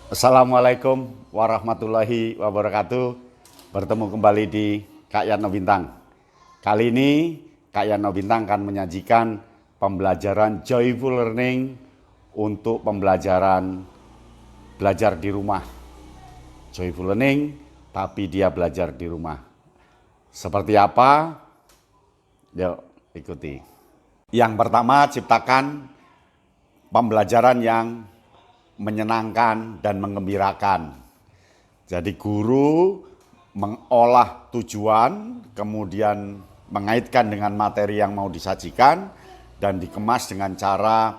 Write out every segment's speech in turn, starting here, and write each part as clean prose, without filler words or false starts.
Assalamualaikum warahmatullahi wabarakatuh. Bertemu kembali di Kak Yatno Bintang. Kali ini Kak Yatno Bintang akan menyajikan pembelajaran joyful learning untuk pembelajaran belajar di rumah. Joyful learning tapi dia belajar di rumah. Seperti apa? Yuk ikuti. Yang pertama, ciptakan pembelajaran yang menyenangkan dan menggembirakan. Jadi guru mengolah tujuan, kemudian mengaitkan dengan materi yang mau disajikan dan dikemas dengan cara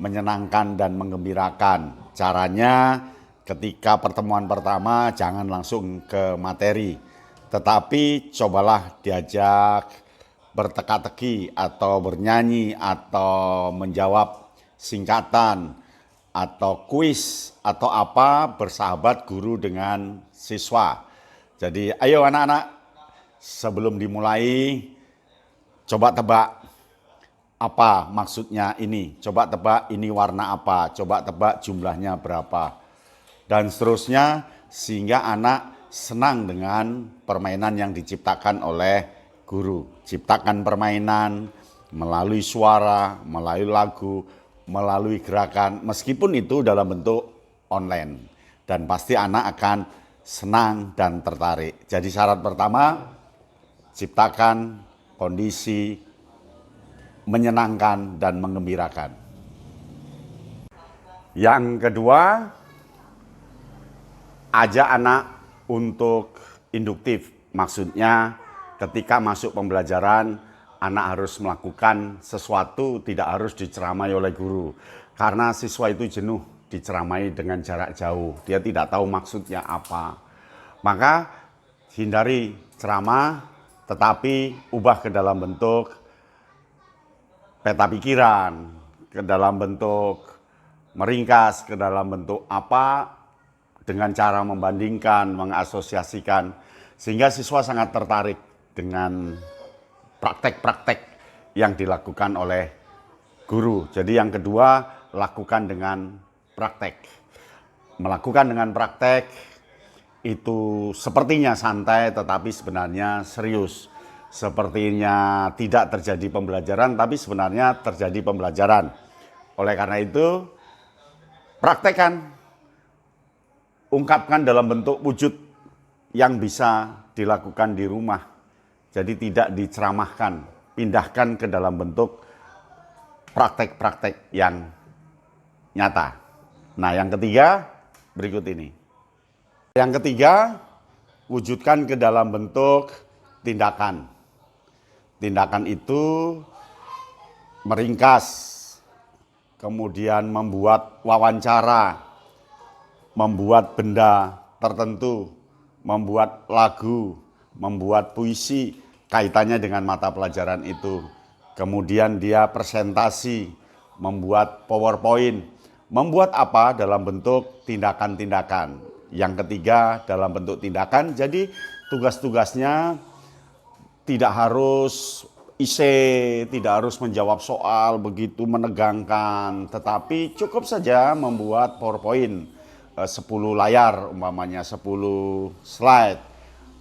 menyenangkan dan menggembirakan. Caranya ketika pertemuan pertama jangan langsung ke materi, tetapi cobalah diajak berteka-teki atau bernyanyi atau menjawab singkatan atau kuis atau apa bersahabat guru dengan siswa. Jadi ayo anak-anak, sebelum dimulai coba tebak apa maksudnya ini, coba tebak ini warna apa, coba tebak jumlahnya berapa, dan seterusnya, sehingga anak senang dengan permainan yang diciptakan oleh guru. Ciptakan permainan melalui suara, melalui lagu, melalui gerakan, meskipun itu dalam bentuk online, dan pasti anak akan senang dan tertarik. Jadi syarat pertama, ciptakan kondisi menyenangkan dan menggembirakan. Yang kedua, ajak anak untuk induktif, maksudnya ketika masuk pembelajaran anak harus melakukan sesuatu, tidak harus diceramai oleh guru. Karena siswa itu jenuh diceramai dengan jarak jauh. Dia tidak tahu maksudnya apa. Maka hindari ceramah, tetapi ubah ke dalam bentuk peta pikiran, ke dalam bentuk meringkas, ke dalam bentuk apa, dengan cara membandingkan, mengasosiasikan, sehingga siswa sangat tertarik dengan praktek-praktek yang dilakukan oleh guru. Jadi yang kedua, lakukan dengan praktek. Melakukan dengan praktek itu sepertinya santai tetapi sebenarnya serius. Sepertinya tidak terjadi pembelajaran tapi sebenarnya terjadi pembelajaran. Oleh karena itu, praktekkan, ungkapkan dalam bentuk wujud yang bisa dilakukan di rumah. Jadi tidak diceramahkan, pindahkan ke dalam bentuk praktek-praktek yang nyata. Nah, yang ketiga berikut ini. Yang ketiga, wujudkan ke dalam bentuk tindakan. Tindakan itu meringkas, kemudian membuat wawancara, membuat benda tertentu, membuat lagu, membuat puisi, kaitannya dengan mata pelajaran itu. Kemudian dia presentasi, membuat PowerPoint, membuat apa dalam bentuk tindakan-tindakan. Yang ketiga dalam bentuk tindakan, jadi tugas-tugasnya tidak harus tidak harus menjawab soal begitu menegangkan, tetapi cukup saja membuat PowerPoint 10 layar, umpamanya 10 slide,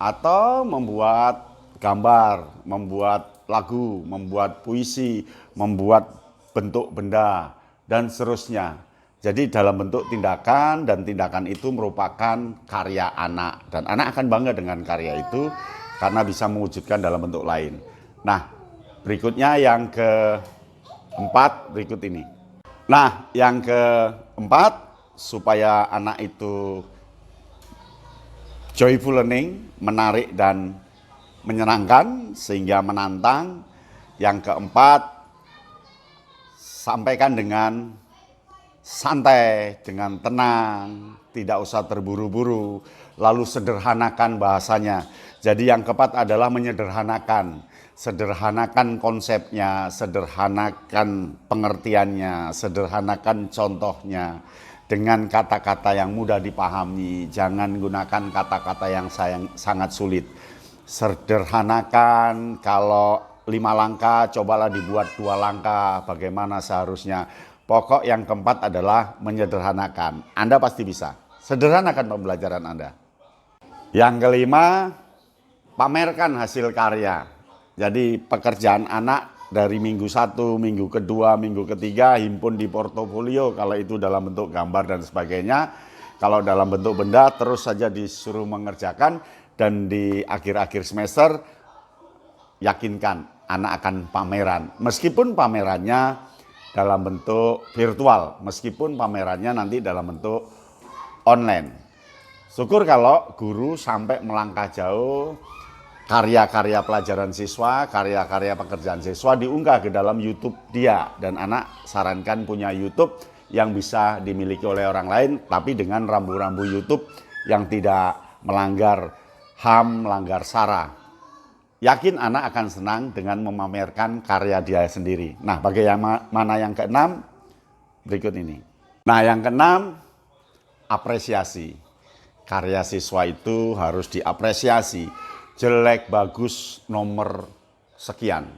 atau membuat gambar, membuat lagu, membuat puisi, membuat bentuk benda, dan seterusnya. Jadi dalam bentuk tindakan, dan tindakan itu merupakan karya anak. Dan anak akan bangga dengan karya itu karena bisa mewujudkan dalam bentuk lain. Nah, berikutnya yang keempat berikut ini. Nah, yang keempat, supaya anak itu joyful learning, menarik dan menyenangkan sehingga menantang. Yang keempat, sampaikan dengan santai, dengan tenang, tidak usah terburu-buru, lalu sederhanakan bahasanya. Jadi yang keempat adalah menyederhanakan. Sederhanakan konsepnya, sederhanakan pengertiannya, sederhanakan contohnya. Dengan kata-kata yang mudah dipahami, jangan gunakan kata-kata yang sangat sulit. Sederhanakan, kalau 5 langkah, cobalah dibuat 2 langkah, bagaimana seharusnya. Pokok yang keempat adalah menyederhanakan. Anda pasti bisa. sederhanakan pembelajaran Anda. Yang kelima, pamerkan hasil karya. Jadi pekerjaan anak dari minggu 1, minggu kedua, minggu ketiga, himpun di portofolio kalau itu dalam bentuk gambar dan sebagainya. Kalau dalam bentuk benda terus saja disuruh mengerjakan, dan di akhir-akhir semester yakinkan anak akan pameran. Meskipun pamerannya dalam bentuk virtual, meskipun pamerannya nanti dalam bentuk online. Syukur kalau guru sampai melangkah jauh, karya-karya pelajaran siswa, karya-karya pekerjaan siswa diunggah ke dalam YouTube dia. Dan anak sarankan punya YouTube yang bisa dimiliki oleh orang lain, tapi dengan rambu-rambu YouTube yang tidak melanggar HAM, melanggar SARA. Yakin anak akan senang dengan memamerkan karya dia sendiri. Nah, bagaimana yang keenam? Berikut ini. Nah, yang keenam, apresiasi. Karya siswa itu harus diapresiasi. Jelek, bagus, nomor sekian.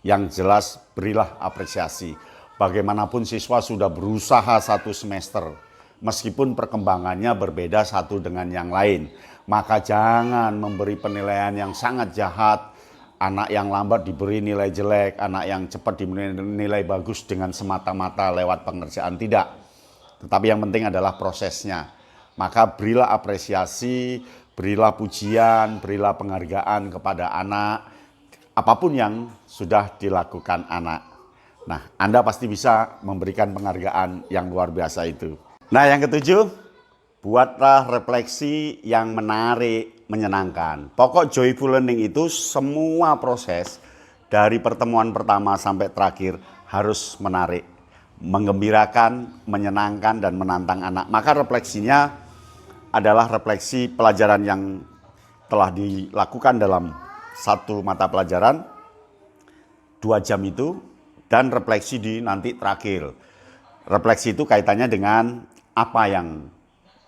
Yang jelas berilah apresiasi. Bagaimanapun siswa sudah berusaha 1 semester, meskipun perkembangannya berbeda satu dengan yang lain. Maka jangan memberi penilaian yang sangat jahat. Anak yang lambat diberi nilai jelek, anak yang cepat diberi nilai bagus dengan semata-mata lewat pengerjaan, tidak. Tetapi yang penting adalah prosesnya. Maka berilah apresiasi, berilah pujian, berilah penghargaan kepada anak, apapun yang sudah dilakukan anak. Nah, Anda pasti bisa memberikan penghargaan yang luar biasa itu. Nah, yang ketujuh, buatlah refleksi yang menarik, menyenangkan. Pokok joyful learning itu semua proses dari pertemuan pertama sampai terakhir harus menarik, menggembirakan, menyenangkan, dan menantang anak. Maka refleksinya adalah refleksi pelajaran yang telah dilakukan dalam satu mata pelajaran, 2 jam itu, dan refleksi di nanti terakhir. Refleksi itu kaitannya dengan apa yang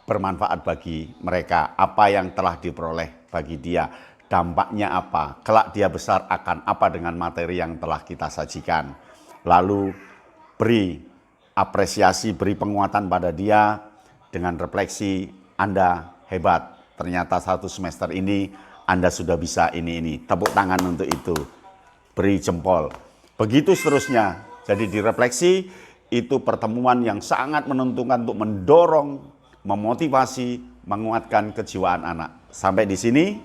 bermanfaat bagi mereka, apa yang telah diperoleh bagi dia, dampaknya apa, kelak dia besar akan apa dengan materi yang telah kita sajikan. Lalu beri apresiasi, beri penguatan pada dia dengan refleksi, Anda hebat, ternyata 1 semester ini Anda sudah bisa ini. Tepuk tangan untuk itu, beri jempol. Begitu seterusnya. Jadi direfleksi itu pertemuan yang sangat menentukan untuk mendorong, memotivasi, menguatkan kejiwaan anak. Sampai di sini.